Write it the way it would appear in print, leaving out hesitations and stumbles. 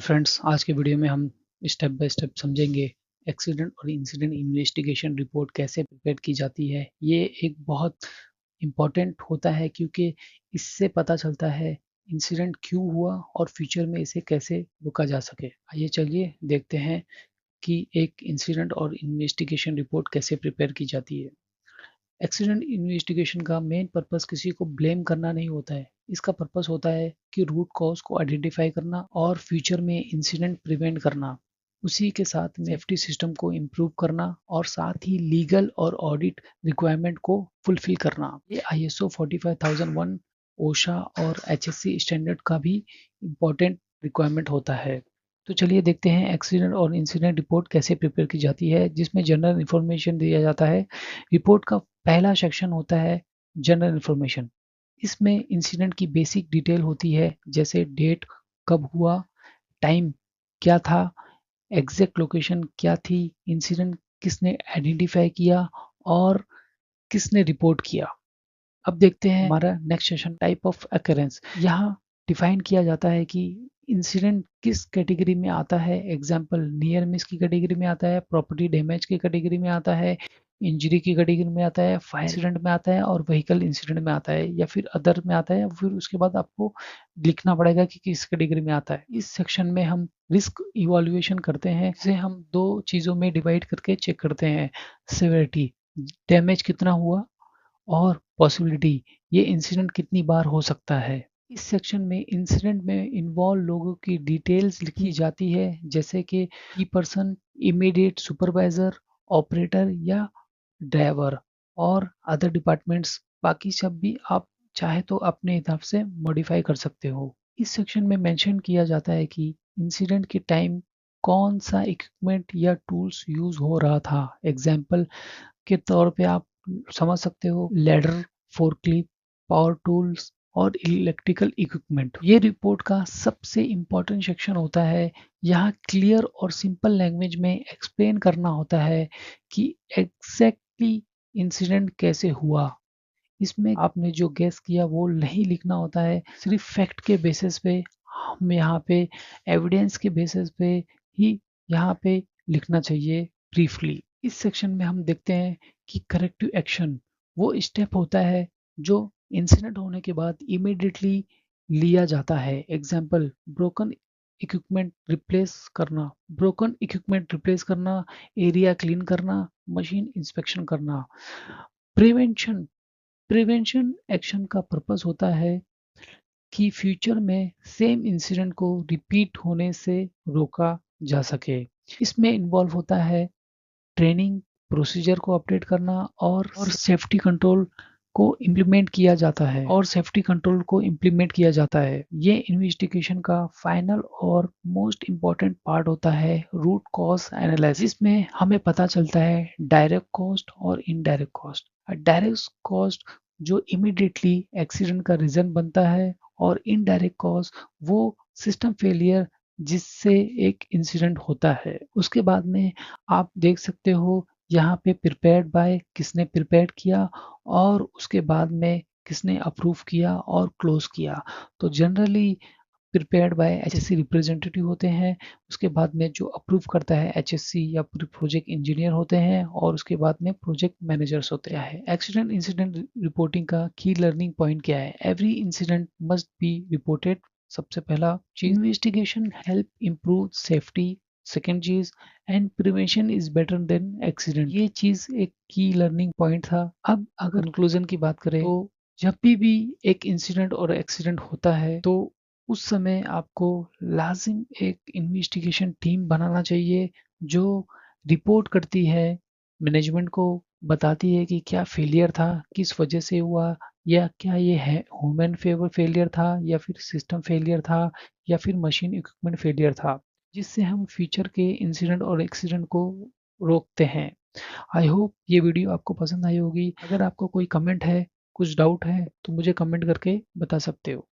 Friends, आज के video में हम स्टेप बाय स्टेप समझेंगे एक्सीडेंट और इंसिडेंट इन्वेस्टिगेशन रिपोर्ट कैसे प्रिपेयर की जाती है। ये एक बहुत इम्पॉर्टेंट होता है क्योंकि इससे पता चलता है इंसिडेंट क्यों हुआ और फ्यूचर में इसे कैसे रोका जा सके। आइए चलिए देखते हैं कि एक इंसिडेंट और इन्वेस्टिगेशन रिपोर्ट कैसे प्रिपेयर की जाती है। एक्सीडेंट इन्वेस्टिगेशन का मेन पर्पस किसी को ब्लेम करना नहीं होता है। इसका पर्पस होता है कि रूट कॉज को आइडेंटिफाई करना और फ्यूचर में इंसिडेंट प्रिवेंट करना। उसी के साथ में सेफ्टी सिस्टम को इम्प्रूव करना और साथ ही लीगल और ऑडिट रिक्वायरमेंट को फुलफिल करना। ये ISO 45001 ओशा और HSC स्टैंडर्ड का भी इम्पोर्टेंट रिक्वायरमेंट होता है। तो चलिए देखते हैं एक्सीडेंट और इंसिडेंट रिपोर्ट कैसे प्रिपेयर की जाती है, जिसमें जनरल इन्फॉर्मेशन दिया जाता है। रिपोर्ट का पहला सेक्शन होता है जनरल इन्फॉर्मेशन। इसमें इंसिडेंट की बेसिक डिटेल होती है, जैसे डेट कब हुआ, टाइम क्या था, एग्जैक्ट लोकेशन क्या थी, इंसिडेंट किसने आइडेंटिफाई किया और किसने रिपोर्ट किया। अब देखते हैं हमारा next session type of occurrence. यहाँ डिफाइन किया जाता है कि इंसिडेंट किस कैटेगरी में आता है। एग्जाम्पल नियर मिस की कैटेगरी में आता है, प्रॉपर्टी डैमेज की कैटेगरी में आता है, इंजरी की कैटेगरी में आता है, फायर इंसिडेंट में आता है और व्हीकल इंसिडेंट में आता है, या फिर अदर में आता है। फिर उसके बाद आपको लिखना पड़ेगा कि किस कैटेगरी में आता है। इस सेक्शन में हम रिस्क इवोल्यूशन करते हैं, जिसे हम दो चीज़ों में डिवाइड करके चेक करते हैं। सेवेरिटी, डैमेज कितना हुआ, और पॉसिबिलिटी, ये इंसिडेंट कितनी बार हो सकता है। इस सेक्शन में इंसिडेंट में इन्वॉल्व लोगों की डिटेल्स लिखी जाती है, जैसे कि की पर्सन, इमीडिएट सुपरवाइजर, ऑपरेटर या ड्राइवर और अदर डिपार्टमेंट्स। बाकी सब भी आप चाहे तो अपने हिसाब से मॉडिफाई कर सकते हो। इस सेक्शन में मेंशन किया जाता है कि इंसिडेंट के टाइम कौन सा इक्विपमेंट या टूल्स यूज हो रहा था। एग्जाम्पल के तौर पे आप समझ सकते हो लैडर, फोर्कलिफ्ट, पावर टूल्स और इलेक्ट्रिकल इक्विपमेंट। ये रिपोर्ट का सबसे इम्पोर्टेंट सेक्शन होता है। यहाँ क्लियर और सिंपल लैंग्वेज में एक्सप्लेन करना होता है कि एग्जैक्टली इंसिडेंट कैसे हुआ। इसमें आपने जो गेस किया वो नहीं लिखना होता है, सिर्फ फैक्ट के बेसिस पे हम यहाँ पे एविडेंस के बेसिस पे ही यहाँ पे लिखना चाहिए ब्रीफली। इस सेक्शन में हम देखते हैं कि करेक्टिव एक्शन वो स्टेप होता है जो इंसिडेंट होने के बाद इमीडिएटली लिया जाता है। एग्जाम्पल ब्रोकन इक्विपमेंट रिप्लेस करना, एरिया क्लीन करना, मशीन इंस्पेक्शन करना। प्रिवेंशन प्रिवेंशन एक्शन का पर्पस होता है कि फ्यूचर में सेम इंसिडेंट को रिपीट होने से रोका जा सके। इसमें इन्वॉल्व होता है ट्रेनिंग, प्रोसीजर को अपडेट करना और सेफ्टी कंट्रोल को इम्प्लीमेंट किया जाता है। ये इन्वेस्टिगेशन का फाइनल और मोस्ट इम्पॉर्टेंट पार्ट होता है रूट कॉज एनालिसिस, जिसमें हमें पता चलता है डायरेक्ट कॉस्ट और इनडायरेक्ट कॉस्ट। डायरेक्ट कॉस्ट जो इमीडिएटली एक्सीडेंट का रीजन बनता है, और इनडायरेक्ट कॉज वो सिस्टम फेलियर जिससे एक इंसिडेंट होता है। उसके बाद में आप देख सकते हो यहाँ पे प्रिपेयर्ड बाय किसने प्रिपेयर किया और उसके बाद में किसने अप्रूव किया और क्लोज किया। तो generally prepared by HSC representative होते हैं। उसके बाद में जो अप्रूव करता है HSC या प्रोजेक्ट इंजीनियर होते हैं, और उसके बाद में प्रोजेक्ट मैनेजर्स होते हैं। एक्सीडेंट इंसिडेंट रिपोर्टिंग का की लर्निंग पॉइंट क्या है? Every incident must be reported. सबसे पहला चीज, investigation help improve safety. Second चीज, and prevention is better than accident. ये चीज एक की लर्निंग पॉइंट था। अब अगर कंक्लूजन की बात करें तो जब भी एक इंसिडेंट और एक्सीडेंट होता है तो उस समय आपको लाजिम एक इन्वेस्टिगेशन टीम बनाना चाहिए, जो रिपोर्ट करती है, मैनेजमेंट को बताती है कि क्या फेलियर था, किस वजह से हुआ, या क्या ये है ह्यूमन फेलियर था, या फिर सिस्टम फेलियर था, या फिर मशीन इक्विपमेंट फेलियर था, जिससे हम फ्यूचर के इंसिडेंट और एक्सीडेंट को रोकते हैं। आई होप ये वीडियो आपको पसंद आई होगी। अगर आपको कोई कमेंट है, कुछ डाउट है, तो मुझे कमेंट करके बता सकते हो।